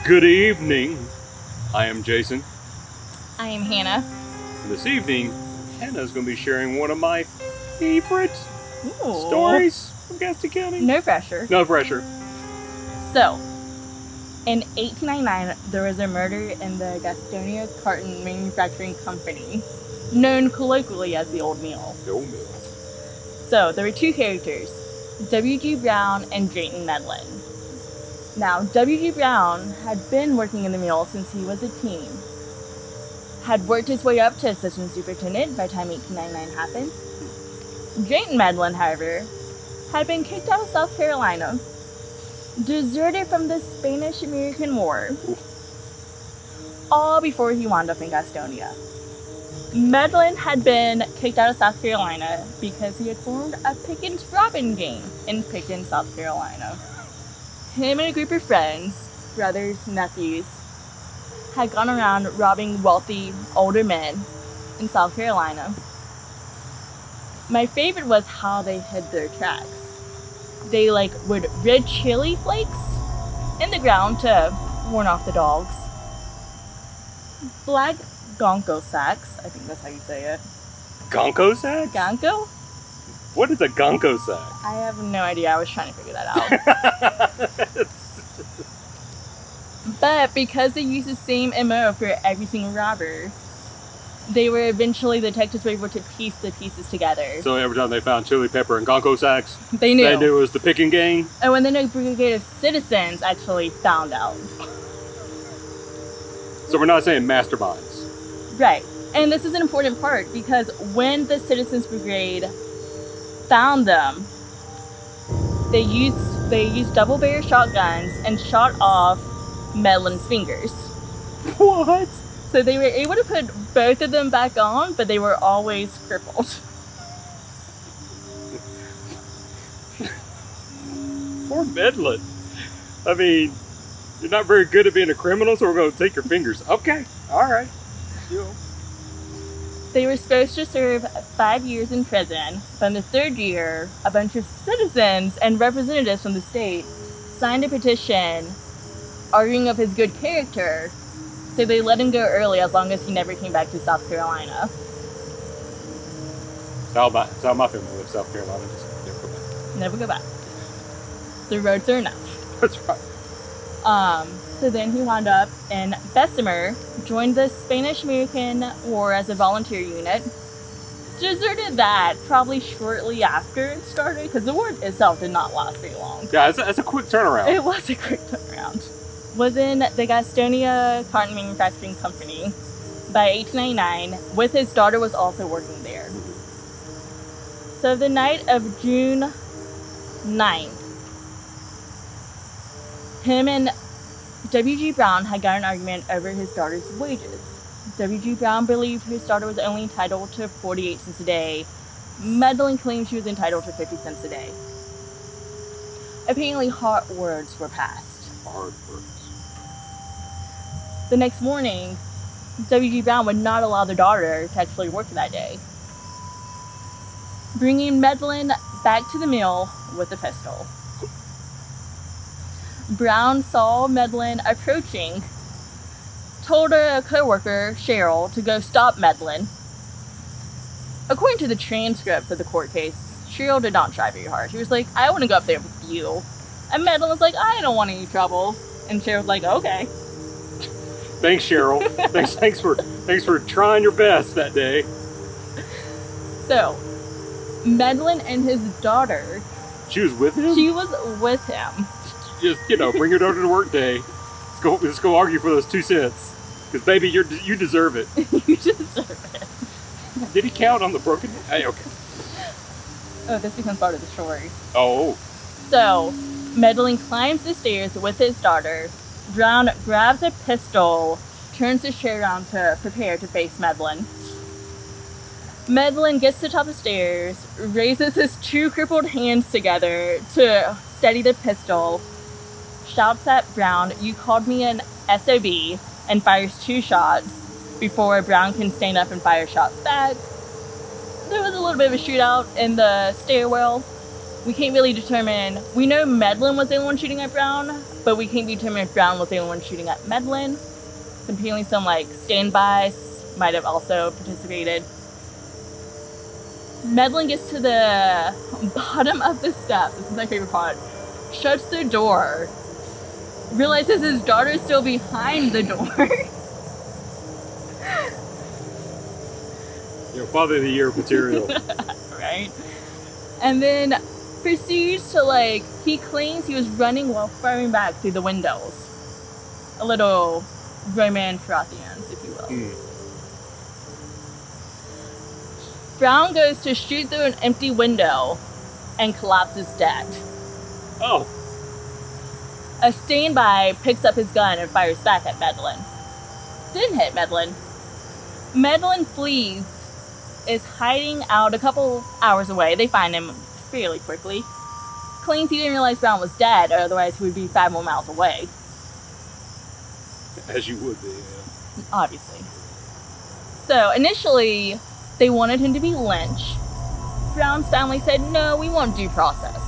Good evening. I am Jason. I am Hannah. And this evening, Hannah's going to be sharing one of my favorite stories from Gaston County. No pressure. No pressure. So, in 1899, there was a murder in the Gastonia Carton Manufacturing Company, known colloquially as the Old Mill. The Old Mill. So, there were two characters, W.G. Brown and Drayton Medlin. Now, W.G. Brown had been working in the mill since he was a teen. Had worked his way up to assistant superintendent by the time 1899 happened. Drayton Medlin, however, had been kicked out of South Carolina, deserted from the Spanish-American War, all before he wound up in Gastonia. Medlin had been kicked out of South Carolina because he had formed a Pickens robbing gang in Pickens, South Carolina. Him and a group of friends, brothers, nephews, had gone around robbing wealthy, older men in South Carolina. My favorite was how they hid their tracks. They would rid chili flakes in the ground to warn off the dogs. Black gonko sacks, I think that's how you say it. Gonko sack? Gonko? What is a gonko sack? I have no idea. I was trying to figure that out. But because they used the same MO for every single robber, they were eventually, the detectives were able to piece the pieces together. So every time they found chili pepper and gonko sacks, they knew. They knew it was the picking gang? And when then a brigade of citizens actually found out. So we're not saying masterminds. Right. And this is an important part because when the Citizens Brigade found them, they used double barrel shotguns and shot off Medlin's fingers. What? So they were able to put both of them back on, but they were always crippled. Poor Medlin. I mean, you're not very good at being a criminal, so we're going to take your fingers. Okay, all right. They were supposed to serve 5 years in prison, but in the third year, a bunch of citizens and representatives from the state signed a petition arguing of his good character, so they let him go early as long as he never came back to South Carolina. It's how my family lives, South Carolina. Just never go back. Never go back. The roads are enough. That's right. So then he wound up in Bessemer, joined the Spanish-American War as a volunteer unit, deserted that probably shortly after it started, because the war itself did not last very long. Yeah, it's a quick turnaround. It was a quick turnaround. Was in the Gastonia Carton Manufacturing Company by 1899, with his daughter was also working there. So the night of June 9th, him and W.G. Brown had got an argument over his daughter's wages. W.G. Brown believed his daughter was only entitled to 48 cents a day. Medlin claimed she was entitled to 50 cents a day. Apparently hot words were passed. Hard words. The next morning, W.G. Brown would not allow the daughter to actually work that day, bringing Medlin back to the mill with a pistol. Brown saw Medlin approaching, told a co-worker, Cheryl, to go stop Medlin. According to the transcripts of the court case, Cheryl did not try very hard. She was like, I want to go up there with you. And Medlin was like, I don't want any trouble. And Cheryl was like, okay. Thanks, Cheryl. thanks for trying your best that day. So, Medlin and his daughter. She was with him? She was with him. Just, bring your daughter to work day. Let's go argue for those 2 cents. Because, baby, you deserve it. You deserve it. Did he count on the broken? Hey, okay. Oh, this becomes part of the story. Oh. So, Medlin climbs the stairs with his daughter. Brown grabs a pistol, turns his chair around to prepare to face Medlin. Medlin gets to the top of the stairs, raises his 2 crippled hands together to steady the pistol, shouts at Brown, "You called me an SOB," and fires 2 shots before Brown can stand up and fire shots back. there was a little bit of a shootout in the stairwell. We can't really determine. We know Medlin was the only one shooting at Brown, but we can't determine if Brown was the only one shooting at Medlin. So apparently some like standbys might have also participated. Medlin gets to the bottom of the steps. This is my favorite part. Shuts the door. Realizes his daughter's still behind the door. Father of the Year material. Right? And then proceeds to like, he claims he was running while firing back through the windows. A little Roman Protheans, if you will. Brown goes to shoot through an empty window and collapses dead. Oh. A standby picks up his gun and fires back at Medlin. Didn't hit Medlin. Medlin flees, is hiding out a couple hours away. They find him fairly quickly. Claims he didn't realize Brown was dead, or otherwise he would be 5 more miles away. As you would be, yeah. Obviously. So initially, they wanted him to be lynched. Brown's family said, no, we want due process.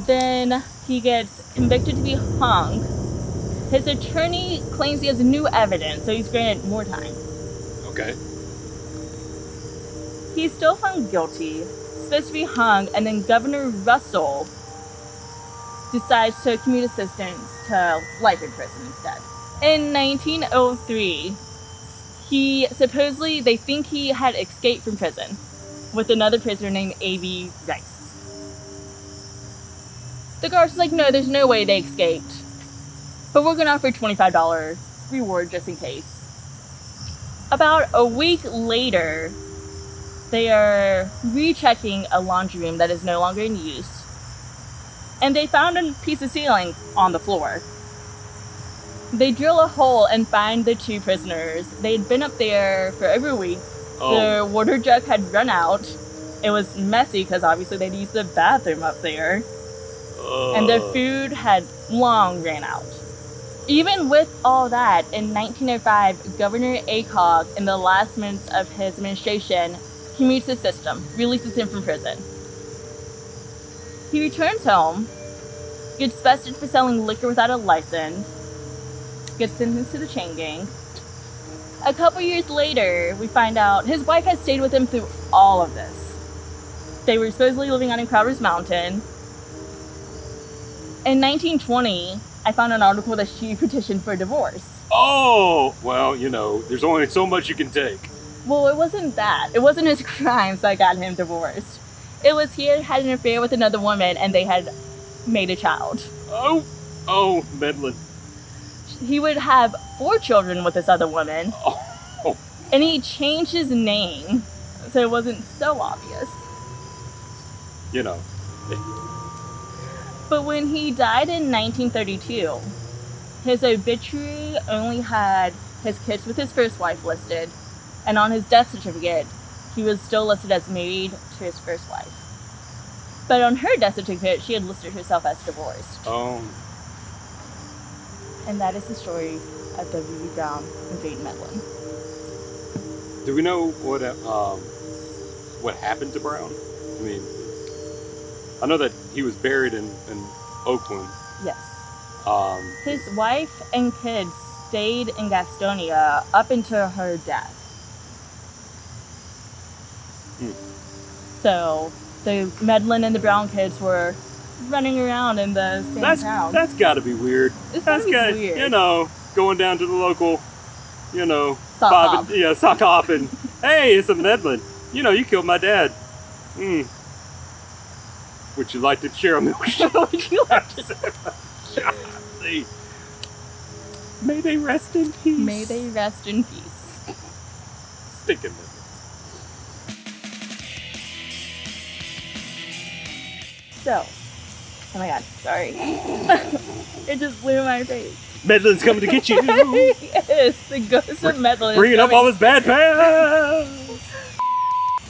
Then he gets convicted to be hung. His attorney claims he has new evidence, so he's granted more time. Okay. He's still found guilty, supposed to be hung, and then Governor Russell decides to commute a sentence to life in prison instead. In 1903, they think he had escaped from prison with another prisoner named A.B. Rice. The guards was like, no, there's no way they escaped, but we're gonna offer a $25 reward just in case. About a week later, they are rechecking a laundry room that is no longer in use, and they found a piece of ceiling on the floor. They drill a hole and find the 2 prisoners. They'd been up there for over a week. Oh. Their water jug had run out. It was messy because obviously they'd used the bathroom up there. And their food had long ran out. Even with all that, in 1905, Governor Aycock, in the last months of his administration, he meets the system, releases him from prison. He returns home, gets busted for selling liquor without a license, gets sentenced to the chain gang. A couple years later, we find out his wife had stayed with him through all of this. They were supposedly living on in Crowder's Mountain. In 1920, I found an article that she petitioned for divorce. Oh, well, there's only so much you can take. Well, it wasn't that. It wasn't his crimes that got him divorced. It was he had an affair with another woman and they had made a child. Oh, Medlin. He would have 4 children with this other woman. Oh. And he changed his name, so it wasn't so obvious. But when he died in 1932, his obituary only had his kids with his first wife listed, and on his death certificate, he was still listed as married to his first wife. But on her death certificate, she had listed herself as divorced. Oh. And that is the story of W.B. Brown and Jane Medlin. Do we know what happened to Brown? I mean, I know that he was buried in Oakland. Yes. His His wife and kids stayed in Gastonia up until her death. So the Medlin and the Brown kids were running around in the same town. That's got to be weird. That's weird. Going down to the local, Sock hop. sock hop, and hey, it's a Medlin. You killed my dad. Would you like to share a milkshake? Would you like to? May they rest in peace. May they rest in peace. Stinking Medlin. So, oh my god, sorry. It just blew in my face. Medlin's coming to get you. Yes, the ghost of Medlin is Bringing up coming. all his bad pals.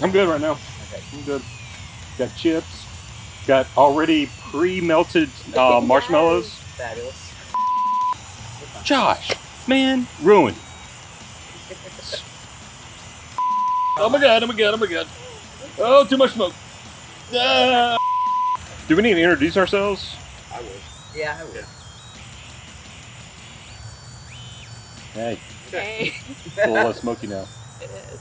I'm good right now. Okay, I'm good. Got chips. Got already pre-melted marshmallows. Fabulous. Josh, man, ruined. Oh my god. Oh, too much smoke. Ah! Do we need to introduce ourselves? I would. Yeah, I would. Yeah. Hey, Hey. it's a little less smoky now. It is.